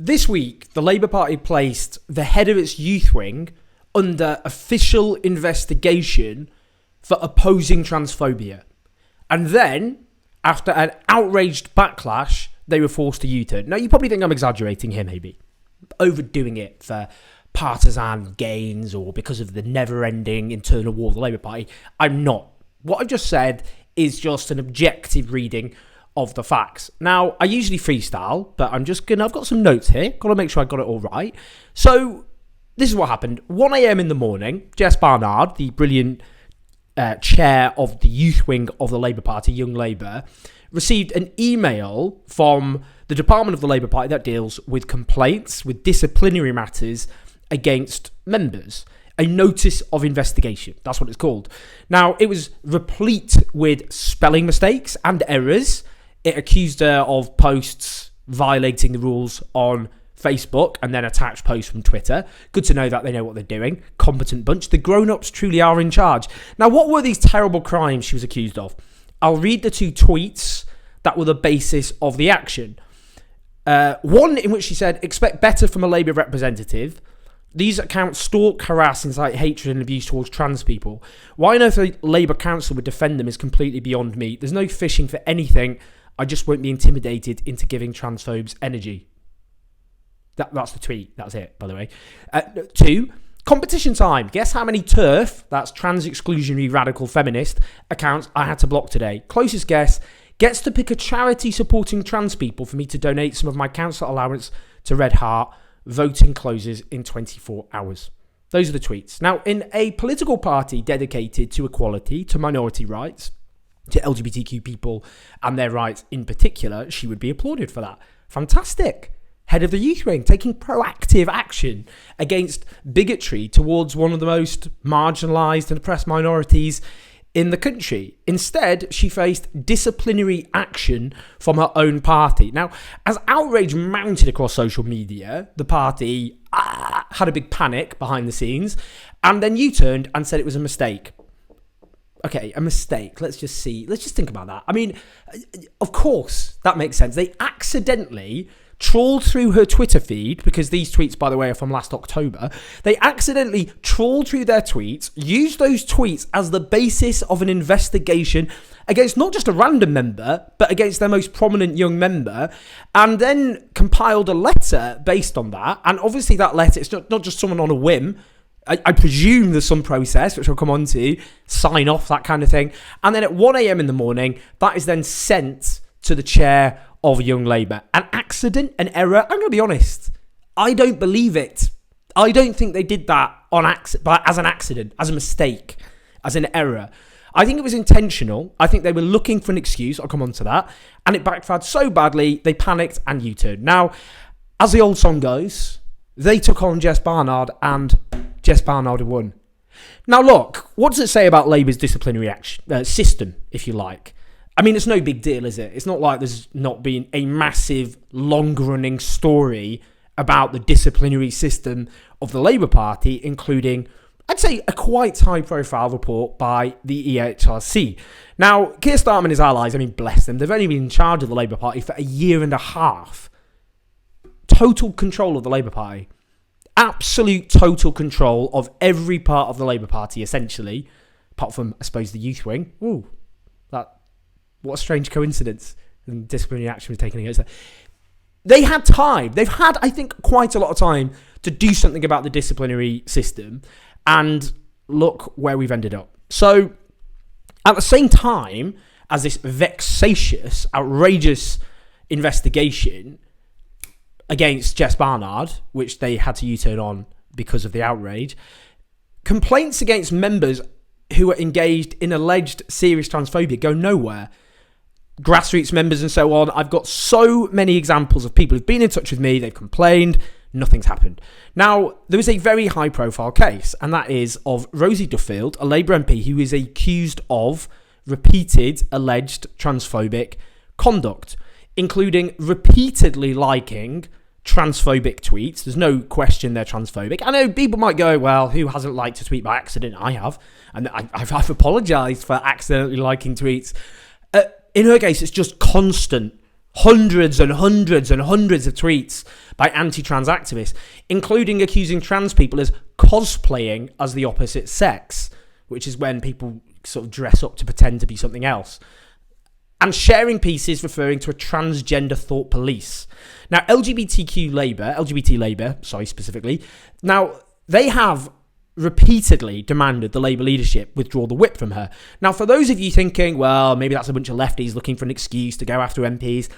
This week, the Labour Party placed the head of its youth wing under official investigation for opposing transphobia. And then, after an outraged backlash, they were forced to U-turn. Now, you probably think I'm exaggerating here, maybe. Overdoing it for partisan gains or because of the never-ending internal war of the Labour Party. I'm not. What I've just said is just an objective reading of the facts. Now, I usually freestyle, but I've got some notes here. Got to make sure I got it all right. So, this is what happened. 1 a.m. in the morning, Jess Barnard, the brilliant chair of the youth wing of the Labour Party, Young Labour, received an email from the department of the Labour Party that deals with complaints, with disciplinary matters against members. A notice of investigation. That's what it's called. Now, it was replete with spelling mistakes and errors. It accused her of posts violating the rules on Facebook and then attached posts from Twitter. Good to know that they know what they're doing. Competent bunch. The grown-ups truly are in charge. Now, what were these terrible crimes she was accused of? I'll read the 2 tweets that were the basis of the action. One in which she said, expect better from a Labour representative. These accounts stalk, harass, incite hatred and abuse towards trans people. Why on earth a Labour council would defend them is completely beyond me. There's no fishing for anything. I just won't be intimidated into giving transphobes energy. That's the tweet. That's it, by the way. 2, competition time. Guess how many TERF, that's trans exclusionary radical feminist, accounts I had to block today. Closest guess gets to pick a charity supporting trans people for me to donate some of my council allowance to Red Heart. Voting closes in 24 hours. Those are the tweets. Now, in a political party dedicated to equality, to minority rights, to LGBTQ people and their rights in particular, she would be applauded for that. Fantastic. Head of the youth wing, taking proactive action against bigotry towards one of the most marginalised and oppressed minorities in the country. Instead, she faced disciplinary action from her own party. Now, as outrage mounted across social media, the party had a big panic behind the scenes and then U-turned and said it was a mistake. Okay, a mistake. Let's just think about that. I mean, of course, that makes sense. They accidentally trawled through her Twitter feed, because these tweets, by the way, are from last October. They accidentally trawled through their tweets, used those tweets as the basis of an investigation against not just a random member, but against their most prominent young member, and then compiled a letter based on that. And obviously that letter, it's not just someone on a whim. I presume there's some process, which I'll come on to, sign off, that kind of thing. And then at 1 a.m. in the morning, that is then sent to the chair of Young Labour. An accident, an error. I'm going to be honest. I don't believe it. I don't think they did that as an accident, as a mistake, as an error. I think it was intentional. I think they were looking for an excuse. I'll come on to that. And it backfired so badly, they panicked and U-turned. Now, as the old song goes, they took on Jess Barnard and Jess Barnard won. Now, look, what does it say about Labour's disciplinary action system, if you like? I mean, it's no big deal, is it? It's not like there's not been a massive, long-running story about the disciplinary system of the Labour Party, including, I'd say, a quite high-profile report by the EHRC. Now, Keir Starmer and his allies, I mean, bless them, they've only been in charge of the Labour Party for a year and a half. Total control of the Labour Party. Absolute total control of every part of the Labour Party, essentially, apart from, I suppose, the youth wing. Ooh, what a strange coincidence. And disciplinary action was taken against that. They had time. They've had, I think, quite a lot of time to do something about the disciplinary system. And look where we've ended up. So, at the same time as this vexatious, outrageous investigation against Jess Barnard, which they had to U-turn on because of the outrage, complaints against members who are engaged in alleged serious transphobia go nowhere. Grassroots members and so on. I've got so many examples of people who've been in touch with me, they've complained, nothing's happened. Now, there is a very high-profile case, and that is of Rosie Duffield, a Labour MP who is accused of repeated alleged transphobic conduct, including repeatedly liking transphobic tweets. There's no question they're transphobic. I know people might go, well, who hasn't liked a tweet by accident? I have. And I've apologised for accidentally liking tweets. In her case, it's just constant Hundreds and hundreds and hundreds of tweets by anti-trans activists, including accusing trans people as cosplaying as the opposite sex, which is when people sort of dress up to pretend to be something else, and sharing pieces referring to a transgender thought police. Now, LGBT Labour, specifically, now they have repeatedly demanded the Labour leadership withdraw the whip from her. Now, for those of you thinking, well, maybe that's a bunch of lefties looking for an excuse to go after MPs,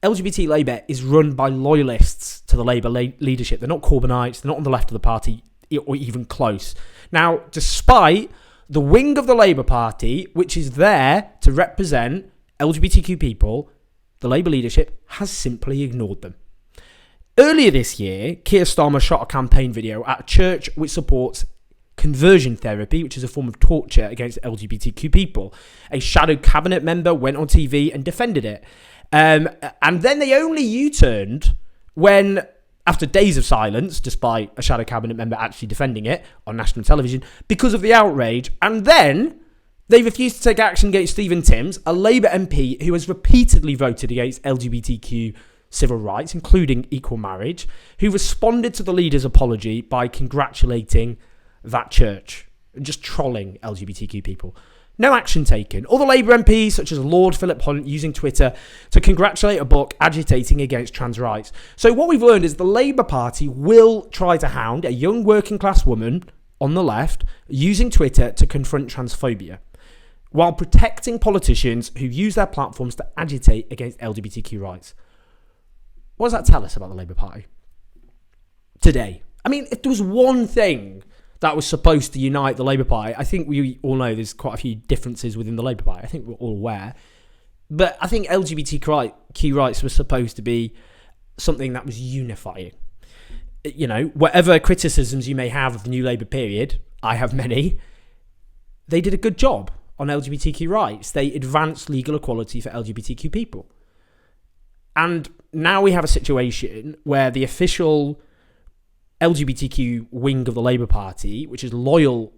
LGBT Labour is run by loyalists to the Labour leadership. They're not Corbynites, they're not on the left of the party, or even close. Now, despite the wing of the Labour Party, which is there to represent LGBTQ people, the Labour leadership has simply ignored them. Earlier this year, Keir Starmer shot a campaign video at a church which supports conversion therapy, which is a form of torture against LGBTQ people. A shadow cabinet member went on TV and defended it. And then they only U-turned when, after days of silence, despite a shadow cabinet member actually defending it on national television, because of the outrage. And then they refused to take action against Stephen Timms, a Labour MP who has repeatedly voted against LGBTQ civil rights, including equal marriage, who responded to the leader's apology by congratulating that church, just trolling LGBTQ people. No action taken. Other Labour MPs, such as Lord Philip Hunt, using Twitter to congratulate a book agitating against trans rights. So what we've learned is the Labour Party will try to hound a young working class woman on the left using Twitter to confront transphobia, while protecting politicians who use their platforms to agitate against LGBTQ rights. What does that tell us about the Labour Party today? I mean, if there was one thing that was supposed to unite the Labour Party, I think we all know there's quite a few differences within the Labour Party. I think we're all aware. But I think LGBTQ rights were supposed to be something that was unifying. You know, whatever criticisms you may have of the New Labour period, I have many, they did a good job on LGBTQ rights. They advanced legal equality for LGBTQ people. And now we have a situation where the official LGBTQ wing of the Labour Party, which is loyal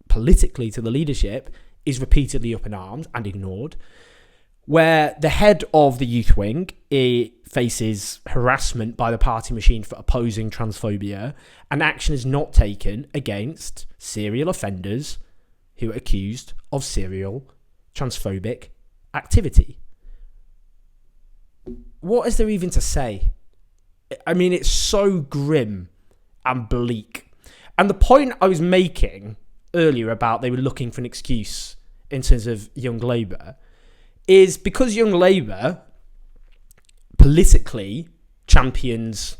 politically to the leadership, is repeatedly up in arms and ignored, where the head of the youth wing faces harassment by the party machine for opposing transphobia, and action is not taken against serial offenders who are accused of serial transphobic activity. What is there even to say? I mean, it's so grim and bleak. And the point I was making earlier about they were looking for an excuse in terms of Young Labour is because Young Labour politically champions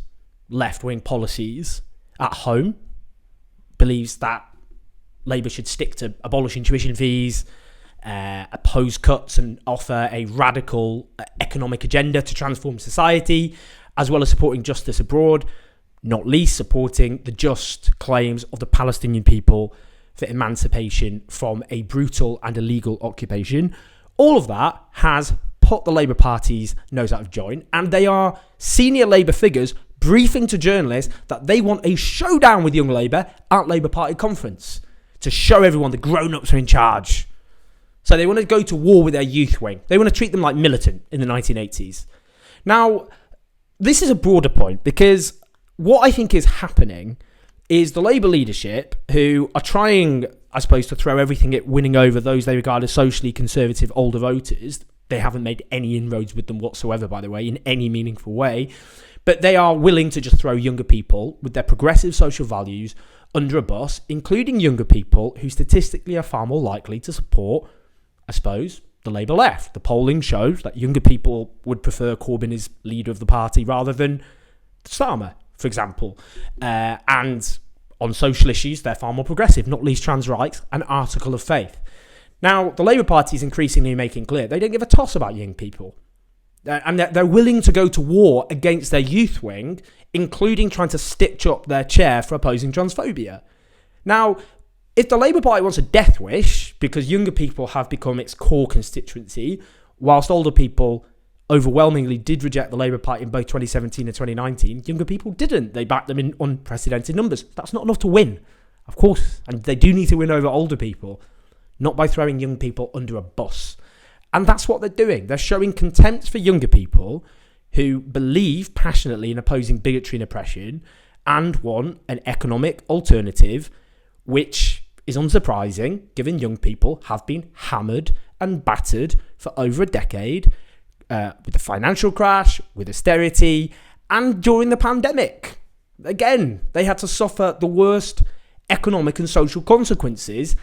left-wing policies at home, believes that Labour should stick to abolishing tuition fees, oppose cuts and offer a radical economic agenda to transform society, as well as supporting justice abroad, not least supporting the just claims of the Palestinian people for emancipation from a brutal and illegal occupation. All of that has put the Labour Party's nose out of joint, and they are senior Labour figures briefing to journalists that they want a showdown with Young Labour at Labour Party conference to show everyone the grown-ups are in charge. So they want to go to war with their youth wing. They want to treat them like militant in the 1980s. Now, this is a broader point because what I think is happening is the Labour leadership, who are trying, I suppose, to throw everything at winning over those they regard as socially conservative older voters. They haven't made any inroads with them whatsoever, by the way, in any meaningful way. But they are willing to just throw younger people with their progressive social values under a bus, including younger people who statistically are far more likely to support, I suppose, the Labour left. The polling shows that younger people would prefer Corbyn as leader of the party rather than Starmer, for example. And on social issues, they're far more progressive, not least trans rights and article of faith. Now, the Labour Party is increasingly making clear they don't give a toss about young people. And they're willing to go to war against their youth wing, including trying to stitch up their chair for opposing transphobia. Now, if the Labour Party wants a death wish, because younger people have become its core constituency, whilst older people overwhelmingly did reject the Labour Party in both 2017 and 2019, younger people didn't. They backed them in unprecedented numbers. That's not enough to win, of course. And they do need to win over older people, not by throwing young people under a bus. And that's what they're doing. They're showing contempt for younger people who believe passionately in opposing bigotry and oppression and want an economic alternative, which is unsurprising given young people have been hammered and battered for over a decade with the financial crash, with austerity, and during the pandemic. Again, they had to suffer the worst economic and social consequences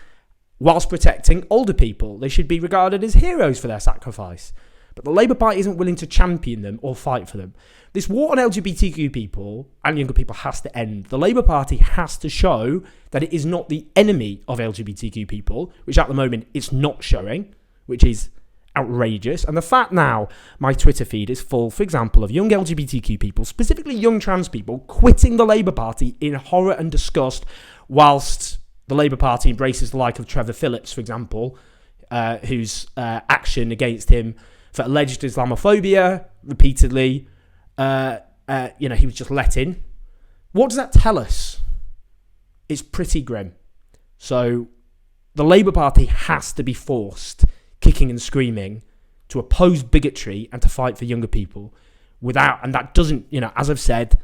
whilst protecting older people. They should be regarded as heroes for their sacrifice. But the Labour Party isn't willing to champion them or fight for them. This war on LGBTQ people and younger people has to end. The Labour Party has to show that it is not the enemy of LGBTQ people, which at the moment it's not showing, which is outrageous. And the fact now my Twitter feed is full, for example, of young LGBTQ people, specifically young trans people, quitting the Labour Party in horror and disgust, whilst the Labour Party embraces the like of Trevor Phillips, for example, whose action against him for alleged Islamophobia repeatedly, he was just let in. What does that tell us? It's pretty grim. So the Labour Party has to be forced, kicking and screaming, to oppose bigotry and to fight for younger people and that doesn't, as I've said,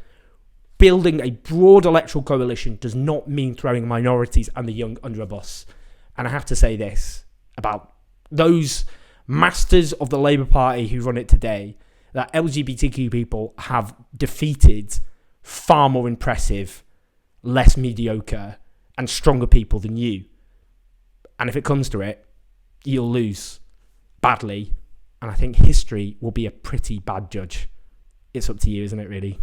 building a broad electoral coalition does not mean throwing minorities and the young under a bus. And I have to say this about those masters of the Labour Party who run it today, that LGBTQ people have defeated far more impressive, less mediocre, and stronger people than you. And if it comes to it, you'll lose badly. And I think history will be a pretty bad judge. It's up to you, isn't it, really?